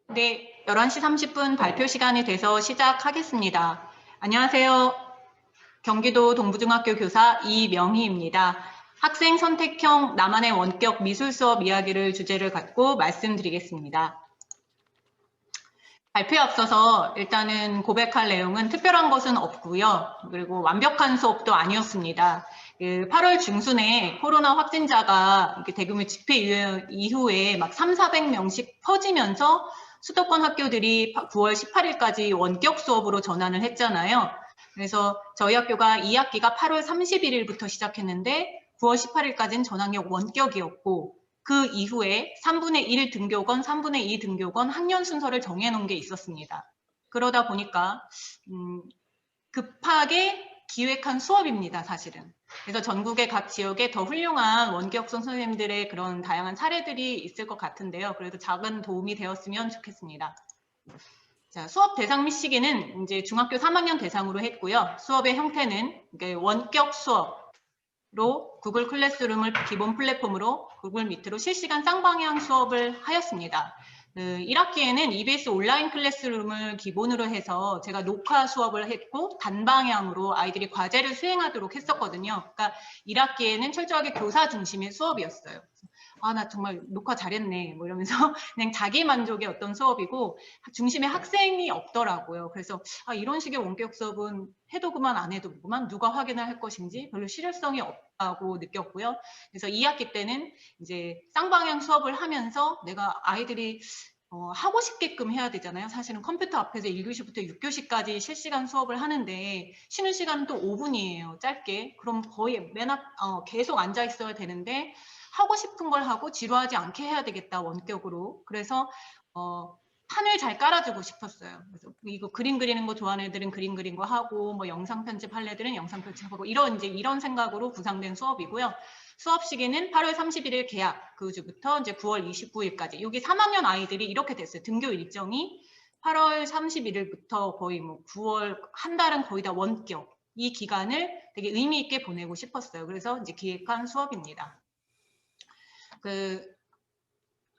네, 11시 30분 발표 시간이 돼서 시작하겠습니다. 안녕하세요. 경기도 동부중학교 교사 이명희입니다. 학생 선택형 나만의 원격 미술 수업 이야기를 주제를 갖고 말씀드리겠습니다. 발표에 앞서서 일단은 고백할 내용은 특별한 것은 없고요. 그리고 완벽한 수업도 아니었습니다. 8월 중순에 코로나 확진자가 이렇게 대규모 집회 이후에 막 300~400명씩 퍼지면서 수도권 학교들이 9월 18일까지 원격 수업으로 전환을 했잖아요. 그래서 저희 학교가 2학기가 8월 31일부터 시작했는데 9월 18일까지는 전환형 원격이었고 그 이후에 3분의 1 등교건, 3분의 2 등교건 학년 순서를 정해놓은 게 있었습니다. 그러다 보니까 급하게 기획한 수업입니다, 사실은. 그래서 전국의 각 지역에 더 훌륭한 원격 선생님들의 그런 다양한 사례들이 있을 것 같은데요. 그래도 작은 도움이 되었으면 좋겠습니다. 자, 수업 대상 및 시기는 이제 중학교 3학년 대상으로 했고요. 수업의 형태는 원격 수업로 구글 클래스룸을 기본 플랫폼으로 구글 미트로 실시간 쌍방향 수업을 하였습니다. 1학기에는 EBS 온라인 클래스룸을 기본으로 해서 제가 녹화 수업을 했고 단방향으로 아이들이 과제를 수행하도록 했었거든요. 그러니까 1학기에는 철저하게 교사 중심의 수업이었어요. 아, 나 정말 녹화 잘했네. 뭐 이러면서 그냥 자기 만족의 어떤 수업이고 중심에 학생이 없더라고요. 그래서 아, 이런 식의 원격 수업은 해도 그만 안 해도 그만 누가 확인을 할 것인지 별로 실효성이 없다고 느꼈고요. 그래서 2학기 때는 이제 쌍방향 수업을 하면서 내가 아이들이 하고 싶게끔 해야 되잖아요. 사실은 컴퓨터 앞에서 1교시부터 6교시까지 실시간 수업을 하는데 쉬는 시간은 또 5분이에요. 짧게. 그럼 거의 계속 앉아 있어야 되는데 하고 싶은 걸 하고 지루하지 않게 해야 되겠다, 원격으로. 그래서 판을 잘 깔아주고 싶었어요. 그래서 이거 그림 그리는 거 좋아하는 애들은 그림 그린 거 하고, 뭐 영상 편집할 애들은 영상 편집하고, 이런 생각으로 구상된 수업이고요. 수업 시기는 8월 31일 개학, 그 주부터 이제 9월 29일까지. 여기 3학년 아이들이 이렇게 됐어요. 등교 일정이 8월 31일부터 거의 뭐 9월 한 달은 거의 다 원격. 이 기간을 되게 의미 있게 보내고 싶었어요. 그래서 이제 기획한 수업입니다.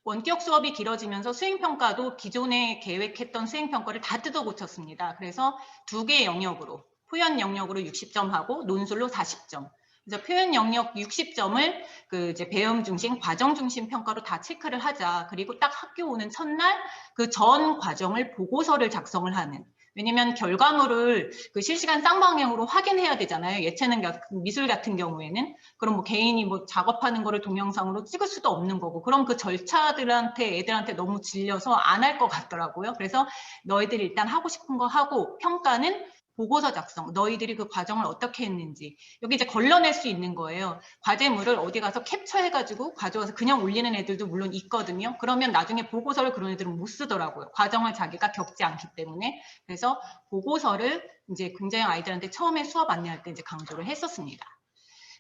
원격 수업이 길어지면서 수행평가도 기존에 계획했던 수행평가를 다 뜯어 고쳤습니다. 그래서 2개의 영역으로, 표현 영역으로 60점 하고 논술로 40점. 그래서 표현 영역 60점을 이제 배움 중심, 과정 중심 평가로 다 체크를 하자. 그리고 딱 학교 오는 첫날 그 전 과정을 보고서를 작성을 하는. 왜냐면 결과물을 실시간 쌍방향으로 확인해야 되잖아요. 예체능 미술 같은 경우에는. 그럼 뭐 개인이 뭐 작업하는 거를 동영상으로 찍을 수도 없는 거고, 그럼 그 절차들한테 애들한테 너무 질려서 안 할 것 같더라고요. 그래서 너희들이 일단 하고 싶은 거 하고 평가는 보고서 작성, 너희들이 그 과정을 어떻게 했는지 여기 이제 걸러낼 수 있는 거예요. 과제물을 어디 가서 캡처해가지고 가져와서 그냥 올리는 애들도 물론 있거든요. 그러면 나중에 보고서를 그런 애들은 못 쓰더라고요. 과정을 자기가 겪지 않기 때문에. 그래서 보고서를 이제 굉장히 아이들한테 처음에 수업 안내할 때 이제 강조를 했었습니다.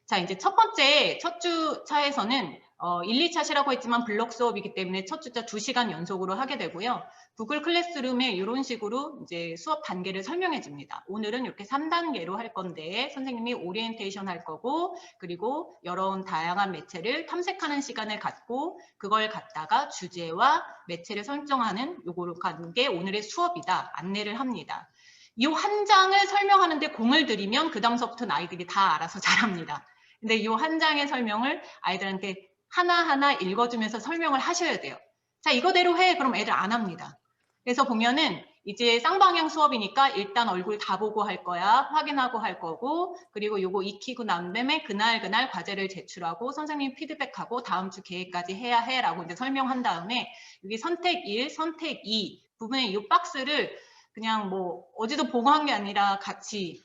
자, 이제 첫 번째, 첫 주차에서는 1, 2차 시라고 했지만 블록 수업이기 때문에 첫 주차 2시간 연속으로 하게 되고요. 구글 클래스룸에 이런 식으로 이제 수업 단계를 설명해 줍니다. 오늘은 이렇게 3단계로 할 건데 선생님이 오리엔테이션 할 거고, 그리고 여러 다양한 매체를 탐색하는 시간을 갖고 그걸 갖다가 주제와 매체를 설정하는 요거를 갖는 게 오늘의 수업이다. 안내를 합니다. 이 한 장을 설명하는데 공을 들이면 그 다음서부터는 아이들이 다 알아서 잘합니다. 근데 이 한 장의 설명을 아이들한테 하나하나 읽어주면서 설명을 하셔야 돼요. 자, 이거대로 해. 그럼 애들 안 합니다. 그래서 보면은 이제 쌍방향 수업이니까 일단 얼굴 다 보고 할 거야. 확인하고 할 거고, 그리고 요거 익히고 난 다음에 그날 과제를 제출하고 선생님 피드백하고 다음 주 계획까지 해야 해 라고 이제 설명한 다음에 여기 선택 1, 선택 2 부분에 이 박스를 그냥 뭐 어디도 보고 한 게 아니라 같이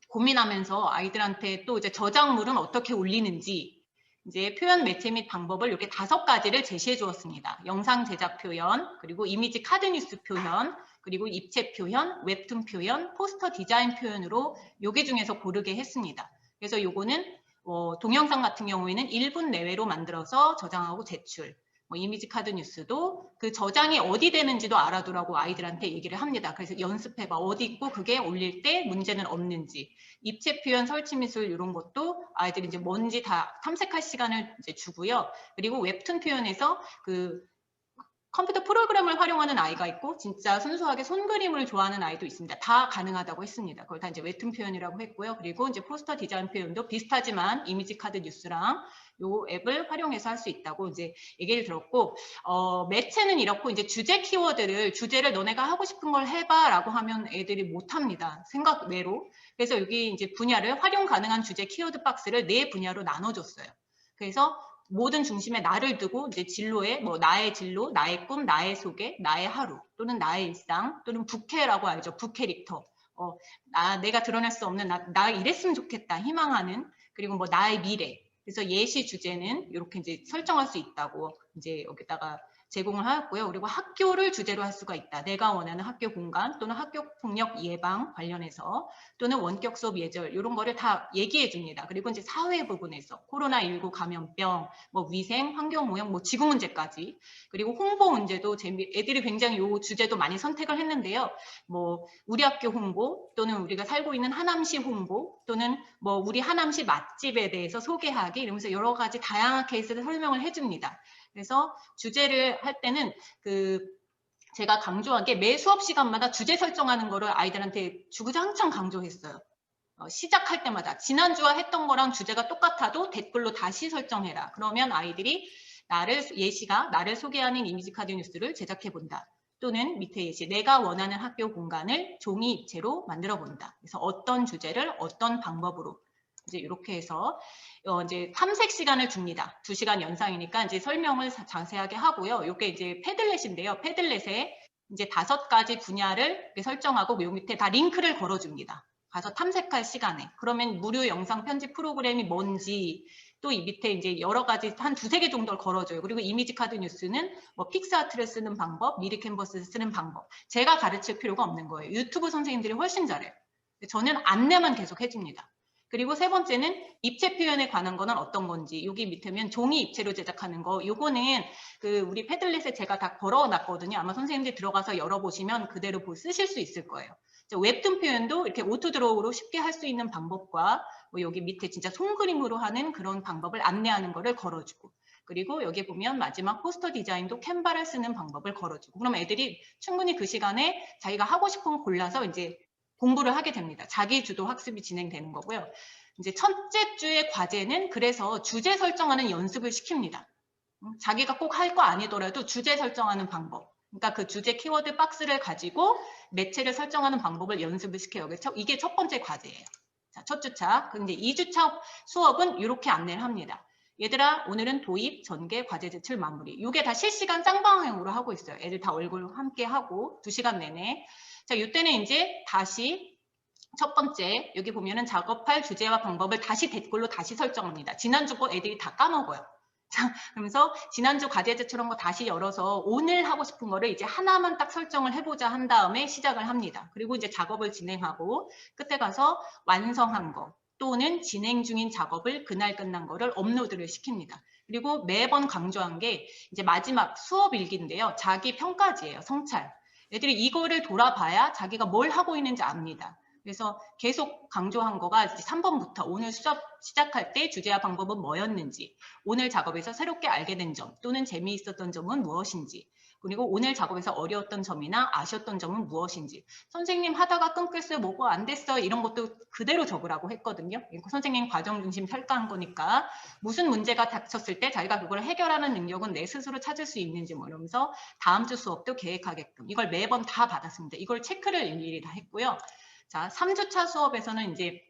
고민하면서 아이들한테 또 이제 저작물은 어떻게 올리는지 이제 표현 매체 및 방법을 이렇게 5가지를 제시해 주었습니다. 영상 제작 표현, 그리고 이미지 카드 뉴스 표현, 그리고 입체 표현, 웹툰 표현, 포스터 디자인 표현으로 요게 중에서 고르게 했습니다. 그래서 요거는 동영상 같은 경우에는 1분 내외로 만들어서 저장하고 제출. 이미지 카드 뉴스도 그 저장이 어디 되는지도 알아두라고 아이들한테 얘기를 합니다. 그래서 연습해봐. 어디 있고 그게 올릴 때 문제는 없는지. 입체 표현, 설치 미술 이런 것도 아이들이 이제 뭔지 다 탐색할 시간을 이제 주고요. 그리고 웹툰 표현에서 컴퓨터 프로그램을 활용하는 아이가 있고 진짜 순수하게 손그림을 좋아하는 아이도 있습니다. 다 가능하다고 했습니다. 그걸 다 이제 웹툰 표현이라고 했고요. 그리고 이제 포스터 디자인 표현도 비슷하지만 이미지 카드 뉴스랑 요 앱을 활용해서 할 수 있다고 이제 얘기를 들었고, 매체는 이렇고 이제 주제 키워드를 주제를 너네가 하고 싶은 걸 해봐라고 하면 애들이 못합니다. 생각 외로. 그래서 여기 이제 분야를 활용 가능한 주제 키워드 박스를 4분야로 나눠줬어요. 그래서 모든 중심에 나를 두고 이제 진로에 뭐 나의 진로, 나의 꿈, 나의 소개, 나의 하루 또는 나의 일상 또는 부캐라고 알죠. 부캐릭터. 내가 드러낼 수 없는 나 이랬으면 좋겠다 희망하는, 그리고 뭐 나의 미래. 그래서 예시 주제는 이렇게 이제 설정할 수 있다고 이제 여기다가 제공을 하였고요. 그리고 학교를 주제로 할 수가 있다. 내가 원하는 학교 공간 또는 학교 폭력 예방 관련해서 또는 원격 수업 예절 이런 거를 다 얘기해 줍니다. 그리고 이제 사회 부분에서 코로나19 감염병, 뭐 위생, 환경 오염, 뭐 지구 문제까지, 그리고 홍보 문제도 애들이 굉장히 요 주제도 많이 선택을 했는데요. 뭐 우리 학교 홍보 또는 우리가 살고 있는 하남시 홍보 또는 뭐 우리 하남시 맛집에 대해서 소개하기 이러면서 여러 가지 다양한 케이스를 설명을 해줍니다. 그래서 주제를 할 때는 제가 강조한 게 매 수업 시간마다 주제 설정하는 거를 아이들한테 주구장창 강조했어요. 시작할 때마다 지난주와 했던 거랑 주제가 똑같아도 댓글로 다시 설정해라. 그러면 아이들이 예시가 나를 소개하는 이미지 카드 뉴스를 제작해 본다. 또는 밑에 예시 내가 원하는 학교 공간을 종이 입체로 만들어 본다. 그래서 어떤 주제를 어떤 방법으로 이제 이렇게 해서 이제 탐색 시간을 줍니다. 2시간 연상이니까 이제 설명을 자세하게 하고요. 이게 이제 패들렛인데요. 패들렛에 이제 5가지 분야를 설정하고 요 밑에 다 링크를 걸어줍니다. 가서 탐색할 시간에. 그러면 무료 영상 편집 프로그램이 뭔지 또 이 밑에 이제 여러 가지 한 2-3개 정도를 걸어줘요. 그리고 이미지 카드 뉴스는 뭐 픽스아트를 쓰는 방법, 미리 캔버스를 쓰는 방법. 제가 가르칠 필요가 없는 거예요. 유튜브 선생님들이 훨씬 잘해요. 저는 안내만 계속 해줍니다. 그리고 3번째는 입체 표현에 관한 거는 어떤 건지, 여기 밑에면 종이 입체로 제작하는 거, 요거는 우리 패들렛에 제가 다 걸어놨거든요. 아마 선생님들이 들어가서 열어보시면 그대로 쓰실 수 있을 거예요. 웹툰 표현도 이렇게 오토 드로우로 쉽게 할 수 있는 방법과 뭐 여기 밑에 진짜 손그림으로 하는 그런 방법을 안내하는 거를 걸어주고, 그리고 여기 보면 마지막 포스터 디자인도 캔바를 쓰는 방법을 걸어주고, 그럼 애들이 충분히 그 시간에 자기가 하고 싶은 거 골라서 이제 공부를 하게 됩니다. 자기 주도 학습이 진행되는 거고요. 이제 첫째 주의 과제는 그래서 주제 설정하는 연습을 시킵니다. 자기가 꼭 할 거 아니더라도 주제 설정하는 방법. 그러니까 그 주제 키워드 박스를 가지고 매체를 설정하는 방법을 연습을 시켜요. 이게 첫 번째 과제예요. 자, 첫 주차. 근데 2주차 수업은 이렇게 안내를 합니다. 얘들아, 오늘은 도입, 전개, 과제 제출, 마무리. 이게 다 실시간 쌍방향으로 하고 있어요. 애들 다 얼굴 함께 하고 2시간 내내. 자, 이때는 이제 다시 첫 번째, 여기 보면은 작업할 주제와 방법을 다시 댓글로 다시 설정합니다. 지난주 거 애들이 다 까먹어요. 자, 그러면서 지난주 과제 제출한 거 다시 열어서 오늘 하고 싶은 거를 이제 하나만 딱 설정을 해보자 한 다음에 시작을 합니다. 그리고 이제 작업을 진행하고 끝에 가서 완성한 거 또는 진행 중인 작업을 그날 끝난 거를 업로드를 시킵니다. 그리고 매번 강조한 게 이제 마지막 수업 일기인데요. 자기 평가지예요. 성찰. 애들이 이거를 돌아봐야 자기가 뭘 하고 있는지 압니다. 그래서 계속 강조한 거가 3번부터 오늘 수업 시작할 때 주제와 방법은 뭐였는지, 오늘 작업에서 새롭게 알게 된 점 또는 재미있었던 점은 무엇인지, 그리고 오늘 작업에서 어려웠던 점이나 아쉬웠던 점은 무엇인지, 선생님 하다가 끊겼어요, 뭐가 안 됐어요, 이런 것도 그대로 적으라고 했거든요. 선생님 과정 중심 평가한 거니까 무슨 문제가 닥쳤을 때 자기가 그걸 해결하는 능력은 내 스스로 찾을 수 있는지 뭐 이러면서 다음 주 수업도 계획하게끔 이걸 매번 다 받았습니다. 이걸 체크를 일일이 다 했고요. 자, 3주차 수업에서는 이제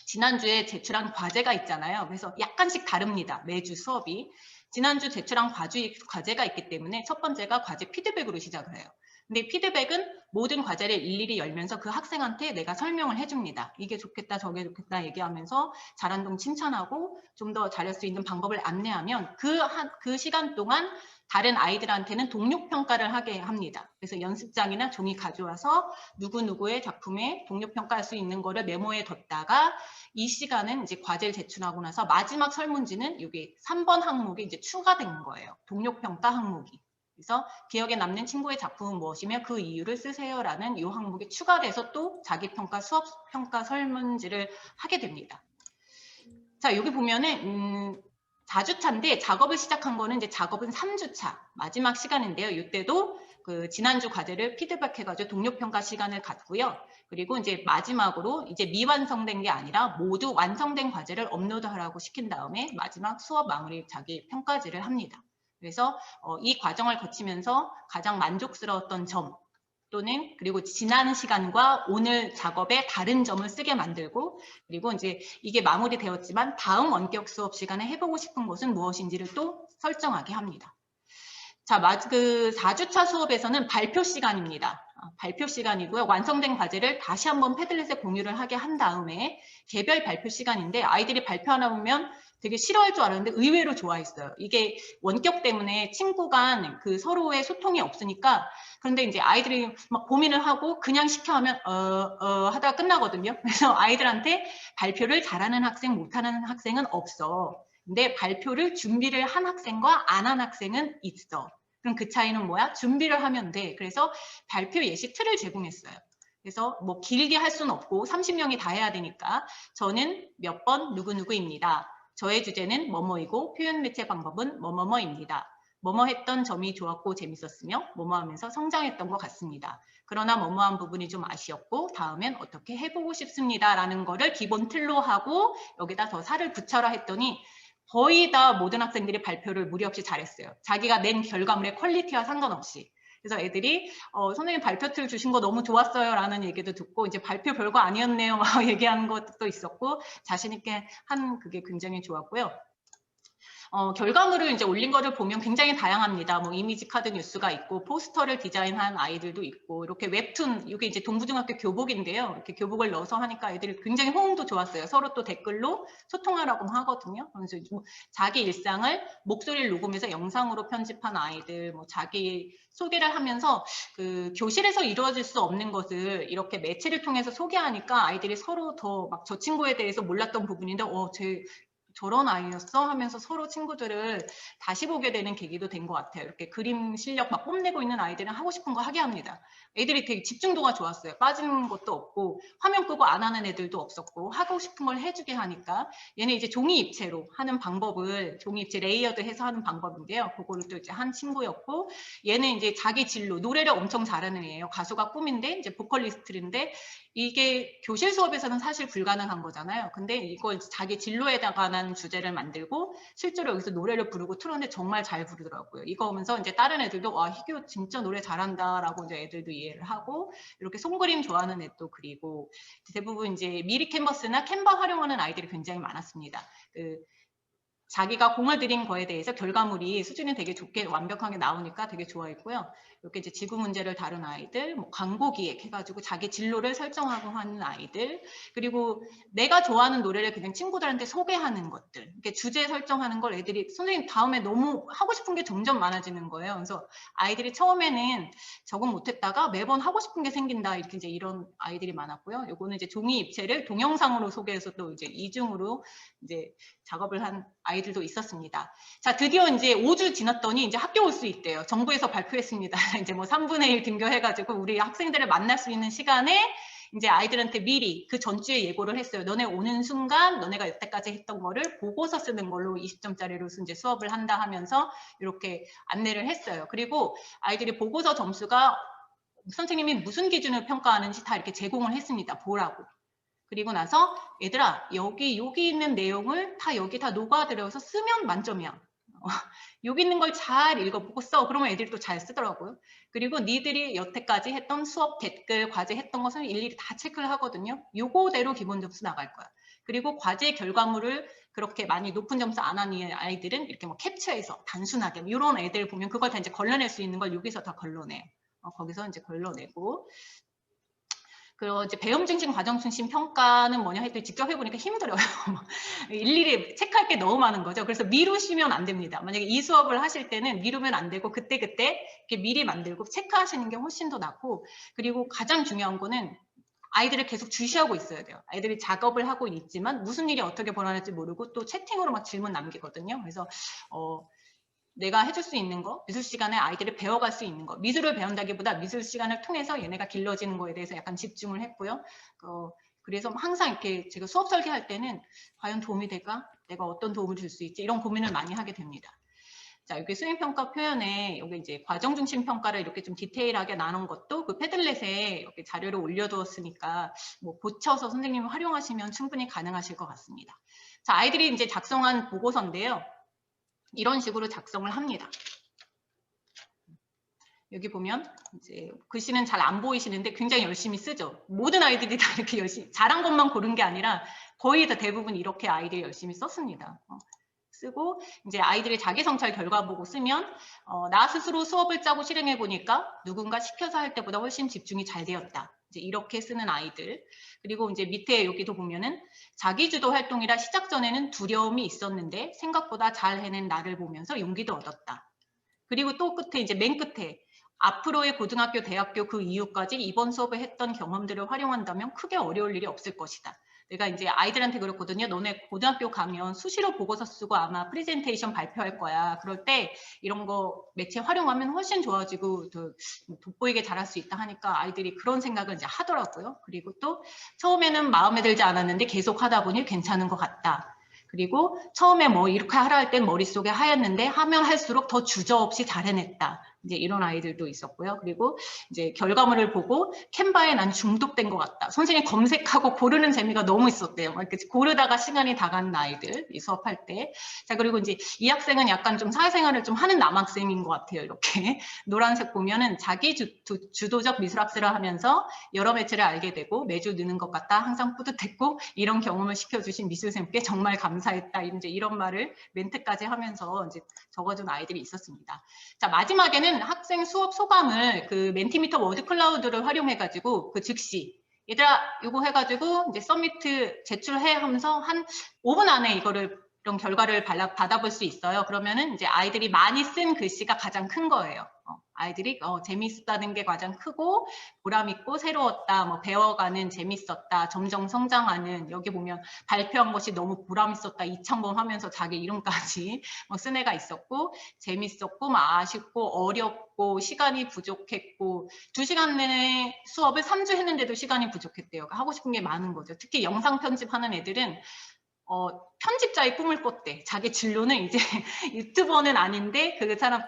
지난주에 제출한 과제가 있잖아요. 그래서 약간씩 다릅니다. 매주 수업이. 지난주 제출한 과제가 있기 때문에 첫 번째가 과제 피드백으로 시작을 해요. 근데 피드백은 모든 과제를 일일이 열면서 그 학생한테 내가 설명을 해줍니다. 이게 좋겠다, 저게 좋겠다 얘기하면서 잘한 점 칭찬하고 좀 더 잘할 수 있는 방법을 안내하면 그 시간 동안 다른 아이들한테는 동력평가를 하게 합니다. 그래서 연습장이나 종이 가져와서 누구누구의 작품에 동력평가할 수 있는 거를 메모에 뒀다가 이 시간은 이제 과제를 제출하고 나서 마지막 설문지는 여기 3번 항목이 이제 추가된 거예요. 동력평가 항목이. 그래서 기억에 남는 친구의 작품은 무엇이며 그 이유를 쓰세요라는 이 항목이 추가돼서 또 자기평가, 수업평가 설문지를 하게 됩니다. 자, 여기 보면은 4주차인데 작업을 시작한 거는 이제 작업은 3주차 마지막 시간인데요. 이때도 그 지난주 과제를 피드백해가지고 동료평가 시간을 갖고요. 그리고 이제 마지막으로 이제 미완성된 게 아니라 모두 완성된 과제를 업로드하라고 시킨 다음에 마지막 수업 마무리 자기 평가지를 합니다. 그래서 이 과정을 거치면서 가장 만족스러웠던 점 또는 그리고 지난 시간과 오늘 작업에 다른 점을 쓰게 만들고 그리고 이제 이게 마무리되었지만 다음 원격 수업 시간에 해보고 싶은 것은 무엇인지를 또 설정하게 합니다. 자, 그 4주차 수업에서는 발표 시간입니다. 발표 시간이고요. 완성된 과제를 다시 한번 패들렛에 공유를 하게 한 다음에 개별 발표 시간인데 아이들이 발표하나 보면 되게 싫어할 줄 알았는데 의외로 좋아했어요. 이게 원격 때문에 친구 간 그 서로의 소통이 없으니까 그런데 이제 아이들이 막 고민을 하고 그냥 시켜하면 하다가 끝나거든요. 그래서 아이들한테 발표를 잘하는 학생, 못하는 학생은 없어. 근데 발표를 준비를 한 학생과 안 한 학생은 있어. 그럼 그 차이는 뭐야? 준비를 하면 돼. 그래서 발표 예시 틀을 제공했어요. 그래서 뭐 길게 할 수는 없고 30명이 다 해야 되니까 저는 몇 번 누구누구입니다. 저의 주제는 뭐뭐이고 표현 매체 방법은 뭐뭐뭐입니다. 뭐뭐 했던 점이 좋았고 재밌었으며 뭐뭐 하면서 성장했던 것 같습니다. 그러나 뭐뭐한 부분이 좀 아쉬웠고 다음엔 어떻게 해보고 싶습니다. 라는 거를 기본 틀로 하고 여기다 더 살을 붙여라 했더니 거의 다 모든 학생들이 발표를 무리 없이 잘했어요. 자기가 낸 결과물의 퀄리티와 상관없이. 그래서 애들이 선생님 발표 틀 주신 거 너무 좋았어요 라는 얘기도 듣고 이제 발표 별거 아니었네요 막 얘기하는 것도 있었고 자신 있게 한 그게 굉장히 좋았고요. 결과물을 이제 올린 거를 보면 굉장히 다양합니다. 뭐 이미지 카드 뉴스가 있고 포스터를 디자인한 아이들도 있고 이렇게 웹툰 이게 이제 동부중학교 교복인데요. 이렇게 교복을 넣어서 하니까 애들이 굉장히 호응도 좋았어요. 서로 또 댓글로 소통하라고 하거든요. 그래서 뭐 자기 일상을 목소리를 녹음해서 영상으로 편집한 아이들, 뭐 자기 소개를 하면서 그 교실에서 이루어질 수 없는 것을 이렇게 매체를 통해서 소개하니까 아이들이 서로 더 막 저 친구에 대해서 몰랐던 부분인데 제 저런 아이였어 하면서 서로 친구들을 다시 보게 되는 계기도 된 것 같아요. 이렇게 그림 실력 막 뽐내고 있는 아이들은 하고 싶은 거 하게 합니다. 애들이 되게 집중도가 좋았어요. 빠지는 것도 없고 화면 끄고 안 하는 애들도 없었고 하고 싶은 걸 해주게 하니까 얘는 이제 종이 입체로 하는 방법을 종이 입체 레이어드 해서 하는 방법인데요. 그거를 또 이제 한 친구였고 얘는 이제 자기 진로 노래를 엄청 잘하는 애예요. 가수가 꿈인데 이제 보컬리스트인데 이게 교실 수업에서는 사실 불가능한 거잖아요. 근데 이걸 자기 진로에 관한 주제를 만들고 실제로 여기서 노래를 부르고 틀었는데 정말 잘 부르더라고요. 이거 보면서 이제 다른 애들도 와 희교 진짜 노래 잘한다라고 이제 애들도 이해를 하고 이렇게 손그림 좋아하는 애도 그리고 대부분 이제 미리 캔버스나 캔바 활용하는 아이들이 굉장히 많았습니다. 자기가 공을 들인 거에 대해서 결과물이 수준이 되게 좋게 완벽하게 나오니까 되게 좋아했고요. 이렇게 이제 지구 문제를 다룬 아이들, 뭐 광고 기획 해가지고 자기 진로를 설정하고 하는 아이들, 그리고 내가 좋아하는 노래를 그냥 친구들한테 소개하는 것들, 이렇게 주제 설정하는 걸 애들이 선생님 다음에 너무 하고 싶은 게 점점 많아지는 거예요. 그래서 아이들이 처음에는 적응 못했다가 매번 하고 싶은 게 생긴다 이렇게 이제 이런 아이들이 많았고요. 요거는 이제 종이 입체를 동영상으로 소개해서 또 이제 이중으로 이제 작업을 한 아이들도 있었습니다. 자, 드디어 이제 5주 지났더니 이제 학교 올 수 있대요. 정부에서 발표했습니다. 이제 뭐 3분의 1 등교해가지고 우리 학생들을 만날 수 있는 시간에 이제 아이들한테 미리 그 전주에 예고를 했어요. 너네 오는 순간 너네가 여태까지 했던 거를 보고서 쓰는 걸로 20점짜리로 이제 수업을 한다 하면서 이렇게 안내를 했어요. 그리고 아이들이 보고서 점수가 선생님이 무슨 기준을 평가하는지 다 이렇게 제공을 했습니다. 보라고. 그리고 나서 얘들아 여기 있는 내용을 다 여기 다 녹아들여서 쓰면 만점이야. 여기 있는 걸 잘 읽어보고 써. 그러면 애들이 또 잘 쓰더라고요. 그리고 니들이 여태까지 했던 수업 댓글, 과제 했던 것을 일일이 다 체크를 하거든요. 요거대로 기본 점수 나갈 거야. 그리고 과제 결과물을 그렇게 많이 높은 점수 안 하는 아이들은 이렇게 뭐 캡처해서 단순하게 이런 애들 보면 그걸 다 이제 걸러낼 수 있는 걸 여기서 다 걸러내요. 거기서 이제 걸러내고 그리고 이제 배움 중심, 과정 중심 평가는 뭐냐 했더니 직접 해보니까 힘들어요. 일일이 체크할 게 너무 많은 거죠. 그래서 미루시면 안 됩니다. 만약에 이 수업을 하실 때는 미루면 안 되고 그때그때 이렇게 미리 만들고 체크하시는 게 훨씬 더 낫고 그리고 가장 중요한 거는 아이들을 계속 주시하고 있어야 돼요. 아이들이 작업을 하고 있지만 무슨 일이 어떻게 벌어질지 모르고 또 채팅으로 막 질문 남기거든요. 그래서 내가 해줄 수 있는 거, 미술 시간에 아이들이 배워갈 수 있는 거, 미술을 배운다기보다 미술 시간을 통해서 얘네가 길러지는 거에 대해서 약간 집중을 했고요. 그래서 항상 이렇게 제가 수업 설계할 때는 과연 도움이 될까? 내가 어떤 도움을 줄 수 있지? 이런 고민을 많이 하게 됩니다. 자, 여기 수행평가 표현에 여기 이제 과정 중심 평가를 이렇게 좀 디테일하게 나눈 것도 그 패들렛에 이렇게 자료를 올려두었으니까 뭐 고쳐서 선생님이 활용하시면 충분히 가능하실 것 같습니다. 자, 아이들이 이제 작성한 보고서인데요. 이런 식으로 작성을 합니다. 여기 보면 이제 글씨는 잘 안 보이시는데 굉장히 열심히 쓰죠. 모든 아이들이 다 이렇게 열심히 잘한 것만 고른 게 아니라 거의 다 대부분 이렇게 아이들이 열심히 썼습니다. 쓰고 이제 아이들의 자기성찰 결과 보고 쓰면 나 스스로 수업을 짜고 실행해 보니까 누군가 시켜서 할 때보다 훨씬 집중이 잘 되었다. 이제 이렇게 쓰는 아이들. 그리고 이제 밑에 여기도 보면은 자기주도 활동이라 시작 전에는 두려움이 있었는데 생각보다 잘 해낸 나를 보면서 용기도 얻었다. 그리고 또 끝에 이제 맨 끝에 앞으로의 고등학교, 대학교 그 이후까지 이번 수업을 했던 경험들을 활용한다면 크게 어려울 일이 없을 것이다. 내가 이제 아이들한테 그렇거든요. 너네 고등학교 가면 수시로 보고서 쓰고 아마 프레젠테이션 발표할 거야. 그럴 때 이런 거 매체 활용하면 훨씬 좋아지고 돋보이게 잘할 수 있다 하니까 아이들이 그런 생각을 이제 하더라고요. 그리고 또 처음에는 마음에 들지 않았는데 계속 하다 보니 괜찮은 것 같다. 그리고 처음에 뭐 이렇게 하라 할 땐 머릿속에 하였는데 하면 할수록 더 주저없이 잘 해냈다. 이제 이런 아이들도 있었고요. 그리고 이제 결과물을 보고 캔바에 난 중독된 것 같다. 선생님 검색하고 고르는 재미가 너무 있었대요. 이렇게 고르다가 시간이 다 가는 아이들, 이 수업할 때. 자, 그리고 이제 이 학생은 약간 좀 사회생활을 좀 하는 남학생인 것 같아요. 이렇게. 노란색 보면은 자기 주도적 미술학습을 하면서 여러 매체를 알게 되고 매주 느는 것 같다. 항상 뿌듯했고 이런 경험을 시켜주신 미술쌤께 정말 감사했다. 이제 이런 말을 멘트까지 하면서 이제 적어준 아이들이 있었습니다. 자, 마지막에는 학생 수업 소감을 그 멘티미터 워드 클라우드를 활용해가지고 그 즉시 얘들아 이거 해가지고 이제 서미트 제출해 하면서 한 5분 안에 이런 결과를 받아볼 수 있어요. 그러면은 이제 아이들이 많이 쓴 글씨가 가장 큰 거예요. 아이들이 재미있다는 게 가장 크고 보람있고 새로웠다, 뭐 배워가는 재밌었다, 점점 성장하는 여기 보면 발표한 것이 너무 보람있었다, 이창범 하면서 자기 이름까지 뭐 쓴 애가 있었고 재밌었고 뭐 아쉽고 어렵고 시간이 부족했고 2시간 내내 수업을 3주 했는데도 시간이 부족했대요. 하고 싶은 게 많은 거죠. 특히 영상 편집하는 애들은 편집자의 꿈을 꿨대. 자기 진로는 이제 유튜버는 아닌데 그 사람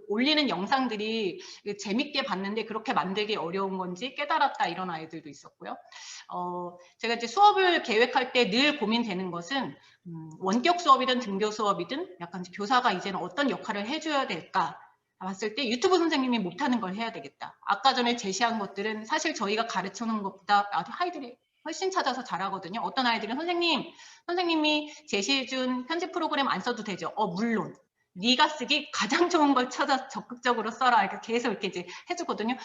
올리는 영상들이 재밌게 봤는데 그렇게 만들기 어려운 건지 깨달았다 이런 아이들도 있었고요. 제가 이제 수업을 계획할 때 늘 고민되는 것은 원격 수업이든 등교 수업이든 약간 교사가 이제는 어떤 역할을 해줘야 될까 봤을 때 유튜브 선생님이 못하는 걸 해야 되겠다. 아까 전에 제시한 것들은 사실 저희가 가르쳐놓은 것보다 아이들이 훨씬 찾아서 잘하거든요. 어떤 아이들은 선생님이 제시해준 편집 프로그램 안 써도 되죠. 물론. 네가 쓰기 가장 좋은 걸 찾아 적극적으로 써라. 이렇게 계속 이렇게 이제 해주거든요.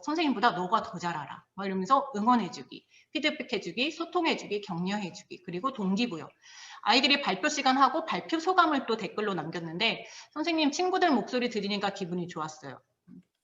선생님보다 너가 더 잘 알아. 막 이러면서 응원해주기, 피드백해주기, 소통해주기, 격려해주기, 그리고 동기부여. 아이들이 발표 시간하고 발표 소감을 또 댓글로 남겼는데 선생님 친구들 목소리 들으니까 기분이 좋았어요.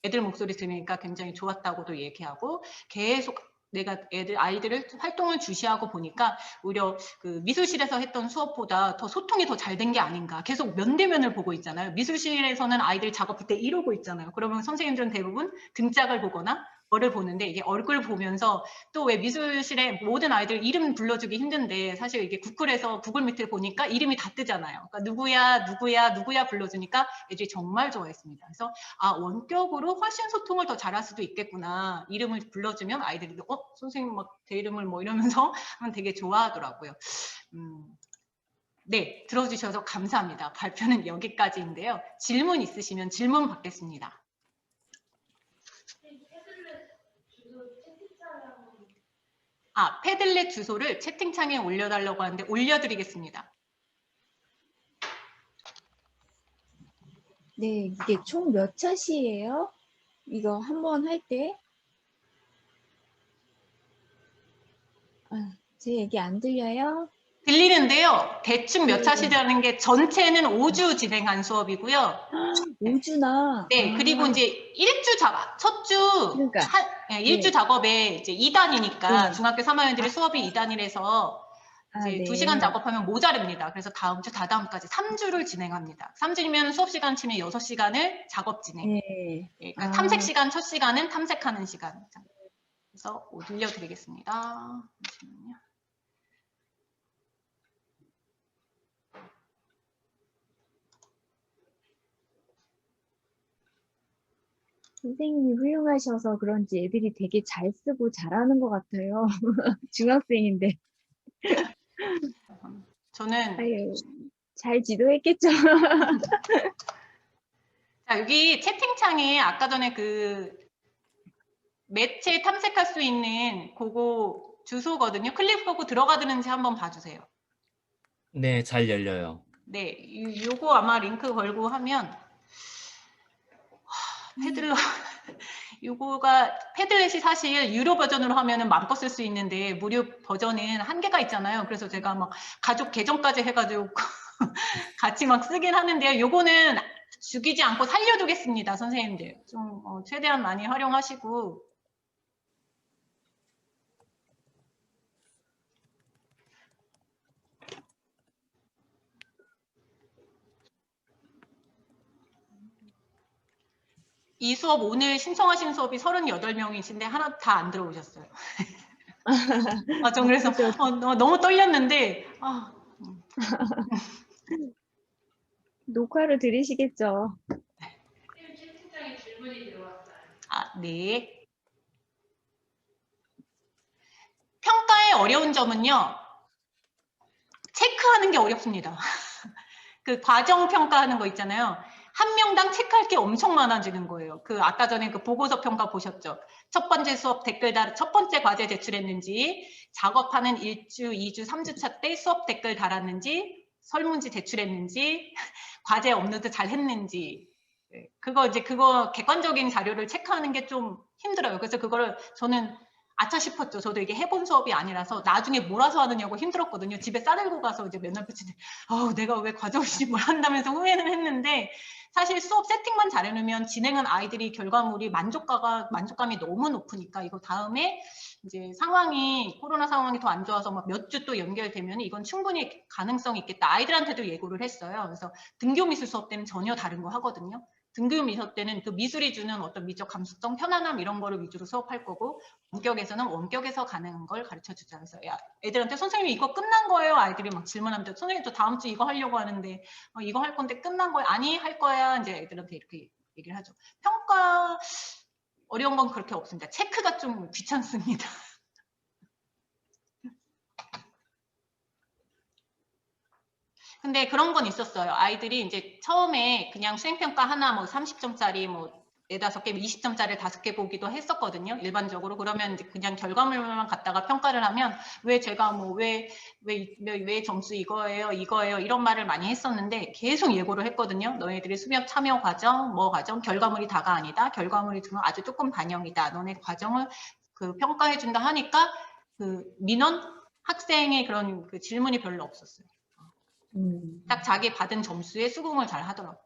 애들 목소리 들으니까 굉장히 좋았다고도 얘기하고 계속 내가 아이들을 활동을 주시하고 보니까 오히려 그 미술실에서 했던 수업보다 더 소통이 더 잘 된 게 아닌가. 계속 면대면을 보고 있잖아요. 미술실에서는 아이들 작업할 때 이러고 있잖아요. 그러면 선생님들은 대부분 등짝을 보거나 뭐를 보는데 이게 얼굴 보면서 또 왜 미술실에 모든 아이들 이름 불러주기 힘든데 사실 이게 구글 미트를 보니까 이름이 다 뜨잖아요. 그러니까 누구야 불러주니까 애들이 정말 좋아했습니다. 그래서 원격으로 훨씬 소통을 더 잘할 수도 있겠구나. 이름을 불러주면 아이들이 선생님 제 이름을 뭐 이러면서 하면 되게 좋아하더라고요. 네, 들어주셔서 감사합니다. 발표는 여기까지인데요. 질문 있으시면 질문 받겠습니다. 패들렛 주소를 채팅창에 올려달라고 하는데 올려드리겠습니다. 네, 이게 총 몇 차시예요? 이거 한번 할 때? 제 얘기 안 들려요? 들리는데요. 대충 몇 차시라는 게 전체는 5주 진행한 수업이고요. 5주나? 네, 그리고 이제 1주 첫 주, 그러니까, 1주 작업에 이제 2단이니까 네. 중학교 3학년들이 수업이 2단이라서 이제 네. 2시간 작업하면 모자릅니다. 그래서 다음 주, 다다음까지 3주를 진행합니다. 3주면 수업 시간 치면 6시간을 작업 진행. 네. 그러니까 탐색 시간, 첫 시간은 탐색하는 시간. 그래서 올려드리겠습니다. 잠시만요. 선생님이 훌륭하셔서 그런지 애들이 되게 잘 쓰고 잘하는 것 같아요. 중학생인데. 저는 아유, 잘 지도했겠죠. 자, 여기 채팅창에 아까 전에 그 매체 탐색할 수 있는 그거 주소거든요. 클릭하고 들어가드는지 한번 봐주세요. 네, 잘 열려요. 네, 요거 아마 링크 걸고 하면 패들렛 요거가 패들렛이 사실 유료 버전으로 하면은 마음껏 쓸 수 있는데 무료 버전은 한계가 있잖아요. 그래서 제가 막 가족 계정까지 해가지고 같이 막 쓰긴 하는데요. 요거는 죽이지 않고 살려두겠습니다, 선생님들. 좀 최대한 많이 활용하시고. 이 수업 오늘 신청하신 수업이 38명이신데 하나 다 안 들어오셨어요. 아, 전 그래서 너무 떨렸는데 녹화를 들으시겠죠. 채팅창에 질문이 들어왔어요. 아, 네. 평가의 어려운 점은요. 체크하는 게 어렵습니다. 그 과정 평가하는 거 있잖아요. 한 명당 체크할 게 엄청 많아지는 거예요. 그 아까 전에 그 보고서 평가 보셨죠? 첫 번째 수업 첫 번째 과제 제출했는지, 작업하는 1주, 2주, 3주차 때 수업 댓글 달았는지, 설문지 제출했는지, 과제 업로드 잘 했는지. 그거 객관적인 자료를 체크하는 게 좀 힘들어요. 그래서 그거를 저는 아차 싶었죠. 저도 이게 해본 수업이 아니라서 나중에 몰아서 하느냐고 힘들었거든요. 집에 싸들고 가서 이제 맨날 붙이는데 내가 왜 과제 없이 뭘 한다면서 후회는 했는데 사실 수업 세팅만 잘해놓으면 진행한 아이들이 결과물이 만족감이 너무 높으니까 이거 다음에 이제 코로나 상황이 더 안 좋아서 막 몇 주 또 연결되면 이건 충분히 가능성이 있겠다. 아이들한테도 예고를 했어요. 그래서 등교 미술 수업 때는 전혀 다른 거 하거든요. 등교 미술 때는 그 미술이 주는 어떤 미적 감수성, 편안함 이런 거를 위주로 수업할 거고 원격에서는 원격에서 가능한 걸 가르쳐 주자. 그래서 애들한테 선생님이 이거 끝난 거예요? 아이들이 막 질문하면 선생님 저 다음 주 이거 하려고 하는데 이거 할 건데 끝난 거예요? 아니 할 거야. 이제 애들한테 이렇게 얘기를 하죠. 평가 어려운 건 그렇게 없습니다. 체크가 좀 귀찮습니다. 근데 그런 건 있었어요. 아이들이 이제 처음에 그냥 수행평가 하나 뭐 30점짜리 뭐 4-5개, 20점짜리 5개 보기도 했었거든요. 일반적으로. 그러면 이제 그냥 결과물만 갖다가 평가를 하면 왜 제가 왜 점수 이거예요, 이런 말을 많이 했었는데 계속 예고를 했거든요. 너희들이 수업 참여 과정, 과정, 결과물이 다가 아니다. 결과물이 주면 아주 조금 반영이다. 너네 과정을 평가해준다 하니까 민원 학생의 그런 질문이 별로 없었어요. 딱 자기 받은 점수에 수긍을 잘 하더라고요.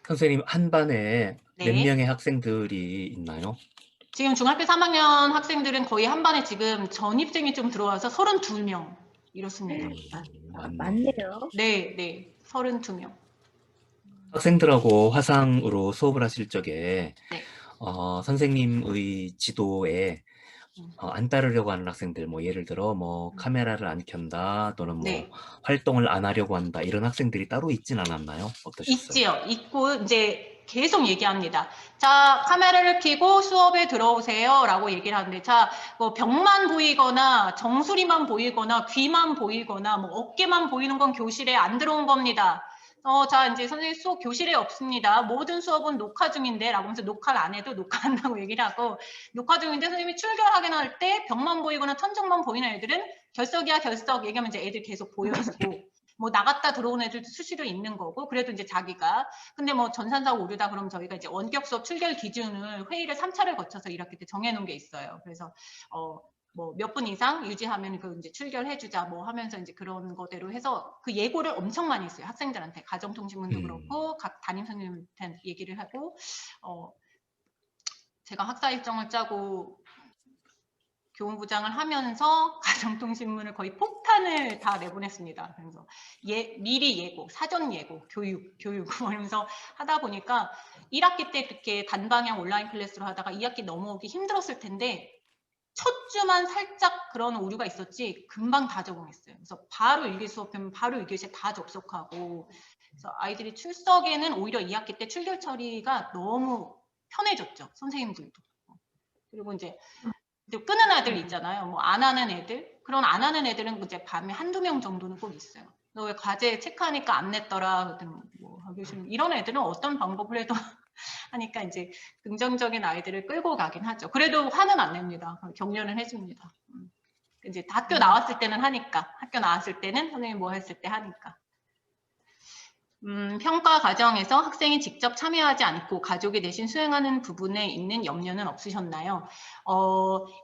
선생님, 한 반에 몇 네. 명의 학생들이 있나요? 지금 중학교 3학년 학생들은 거의 한 반에 지금 전입생이 좀 들어와서 32명 이렇습니다. 많네요. 네, 32명. 학생들하고 화상으로 수업을 하실 적에 네. 선생님의 지도에 안 따르려고 하는 학생들, 예를 들어 카메라를 안 켠다 또는 네. 활동을 안 하려고 한다 이런 학생들이 따로 있진 않았나요? 어떠셨어요? 있지요. 있고 이제 계속 얘기합니다. 자, 카메라를 켜고 수업에 들어오세요 라고 얘기를 하는데 자, 벽만 보이거나 정수리만 보이거나 귀만 보이거나 어깨만 보이는 건 교실에 안 들어온 겁니다. 자, 이제 선생님 수업 교실에 없습니다. 모든 수업은 녹화 중인데 라고 하면서 녹화를 안 해도 녹화한다고 얘기를 하고 녹화 중인데 선생님이 출결하게 나올 때 벽만 보이거나 천정만 보이는 애들은 결석이야 결석 얘기하면 이제 애들 계속 보여주고 나갔다 들어온 애들도 수시로 있는 거고 그래도 이제 자기가 근데 전산사고 오류다 그러면 저희가 이제 원격 수업 출결 기준을 회의를 3차를 거쳐서 1학기 때 정해놓은 게 있어요. 그래서 몇 분 이상 유지하면 이제 출결해주자 하면서 이제 그런 거대로 해서 그 예고를 엄청 많이 했어요. 학생들한테 가정통신문도 그렇고 각 담임 선생님한테 얘기를 하고 제가 학사 일정을 짜고 교무부장을 하면서 가정통신문을 거의 폭탄을 다 내보냈습니다. 그래서 미리 예고, 사전 예고, 교육 이러면서 하다 보니까 1학기 때 그렇게 단방향 온라인 클래스로 하다가 2학기 넘어오기 힘들었을 텐데 첫 주만 살짝 그런 오류가 있었지 금방 다 적응했어요. 그래서 바로 일기 수업하면 바로 일기시에 다 접속하고, 그래서 아이들이 출석에는 오히려 2학기 때 출결 처리가 너무 편해졌죠. 선생님들도. 그리고 이제 끄는 아들 있잖아요. 뭐 안 하는 애들. 그런 안 하는 애들은 이제 밤에 한두 명 정도는 꼭 있어요. 너 왜 과제 체크하니까 안 냈더라. 그랬더니 뭐 하기 싫으면 이런 애들은 어떤 방법을 해도 하니까 이제 긍정적인 아이들을 끌고 가긴 하죠. 그래도 화는 안 냅니다. 격려는 해줍니다. 이제 학교 나왔을 때는 하니까. 학교 나왔을 때는 선생님이 뭐 했을 때 하니까. 평가 과정에서 학생이 직접 참여하지 않고 가족이 대신 수행하는 부분에 있는 염려는 없으셨나요?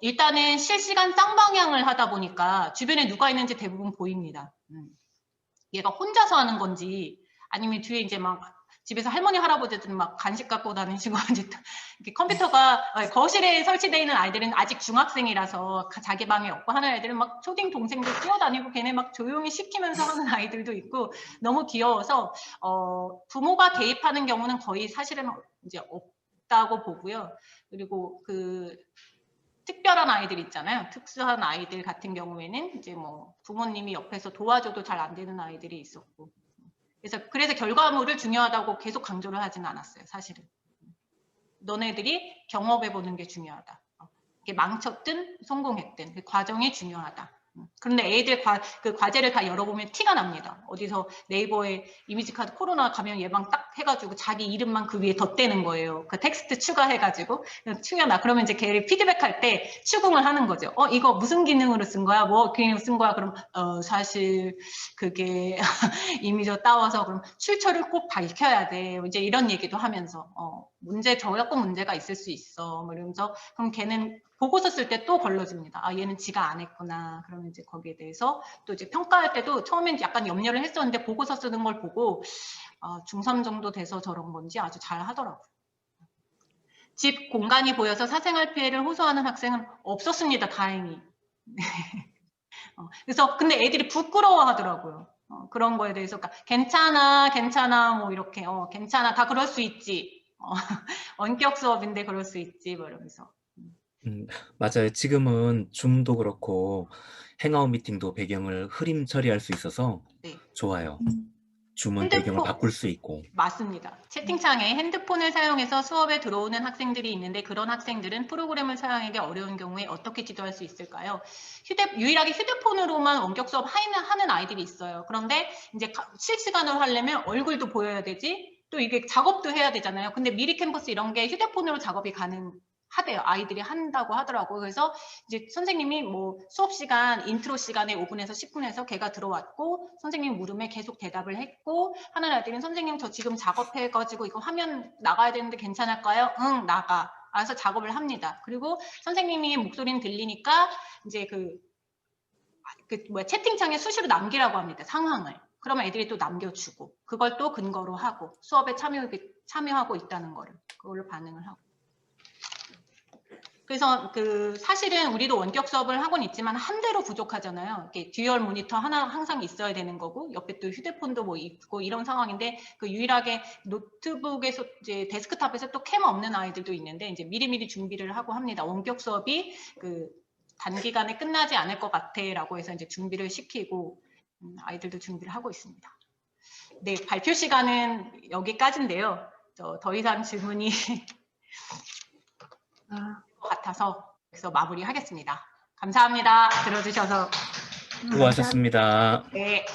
일단은 실시간 쌍방향을 하다 보니까 주변에 누가 있는지 대부분 보입니다. 얘가 혼자서 하는 건지 아니면 뒤에 이제 막 집에서 할머니 할아버지들 막 간식 갖고 다니시고 이렇게 컴퓨터가 거실에 설치되어 있는 아이들은 아직 중학생이라서 자기 방에 없고 하는 아이들은 막 초딩 동생들 뛰어다니고 걔네 막 조용히 시키면서 하는 아이들도 있고 너무 귀여워서 부모가 개입하는 경우는 거의 사실은 이제 없다고 보고요. 그리고 그 특별한 아이들 있잖아요. 특수한 아이들 같은 경우에는 이제 뭐 부모님이 옆에서 도와줘도 잘 안 되는 아이들이 있었고. 그래서 결과물을 중요하다고 계속 강조를 하지는 않았어요. 사실은. 너네들이 경험해보는 게 중요하다. 이게 망쳤든 성공했든 그 과정이 중요하다. 그런데 애들 그 과제를 다 열어보면 티가 납니다. 어디서 네이버에 이미지 카드 코로나 감염 예방 딱 해가지고 자기 이름만 그 위에 덧대는 거예요. 그 텍스트 추가해가지고 튀어나. 그러면 이제 걔를 피드백할 때 추궁을 하는 거죠. 이거 무슨 기능으로 쓴 거야? 뭐 기능으로 쓴 거야? 그럼 사실 그게 이미지로 따와서 그럼 출처를 꼭 밝혀야 돼. 이제 이런 얘기도 하면서 저작권 문제가 있을 수 있어. 뭐 이러면서 그럼 걔는 보고서 쓸 때 또 걸러집니다. 아, 얘는 지가 안 했구나. 그러면 이제 거기에 대해서 또 이제 평가할 때도 처음엔 약간 염려를 했었는데 보고서 쓰는 걸 보고 중3 정도 돼서 저런 건지 아주 잘 하더라고요. 집 공간이 보여서 사생활 피해를 호소하는 학생은 없었습니다. 다행히. 그래서 근데 애들이 부끄러워 하더라고요. 그런 거에 대해서 그러니까 괜찮아 뭐 이렇게 괜찮아 다 그럴 수 있지. 원격 수업인데 그럴 수 있지 뭐 이러면서. 맞아요. 지금은 줌도 그렇고 행아웃 미팅도 배경을 흐림 처리할 수 있어서 네. 좋아요. 줌은 배경을 바꿀 수 있고. 맞습니다. 채팅창에 핸드폰을 사용해서 수업에 들어오는 학생들이 있는데 그런 학생들은 프로그램을 사용하기 어려운 경우에 어떻게 지도할 수 있을까요? 유일하게 휴대폰으로만 원격 수업 하는 아이들이 있어요. 그런데 이제 실시간으로 하려면 얼굴도 보여야 되지, 또 이게 작업도 해야 되잖아요. 근데 미리 캠퍼스 이런 게 휴대폰으로 작업이 가능하대요. 아이들이 한다고 하더라고요. 그래서 이제 선생님이 뭐 수업 시간, 인트로 시간에 5분에서 10분에서 걔가 들어왔고 선생님 물음에 계속 대답을 했고 하는 아이들은 선생님 저 지금 작업해가지고 이거 화면 나가야 되는데 괜찮을까요? 응, 나가. 알아서 작업을 합니다. 그리고 선생님이 목소리는 들리니까 이제 채팅창에 수시로 남기라고 합니다. 상황을. 그러면 애들이 또 남겨주고 그걸 또 근거로 하고 수업에 참여하고 있다는 거를 그걸로 반응을 하고. 그래서 사실은 우리도 원격 수업을 하고는 있지만 한 대로 부족하잖아요. 이렇게 듀얼 모니터 하나 항상 있어야 되는 거고 옆에 또 휴대폰도 뭐 있고 이런 상황인데 유일하게 노트북에서 이제 데스크탑에서 또 캠 없는 아이들도 있는데 이제 미리미리 준비를 하고 합니다. 원격 수업이 단기간에 끝나지 않을 것 같아라고 해서 이제 준비를 시키고 아이들도 준비를 하고 있습니다. 네, 발표 시간은 여기까지인데요. 더 이상 질문이 같아서 그래서 마무리하겠습니다. 감사합니다. 들어주셔서. 수고하셨습니다. 네.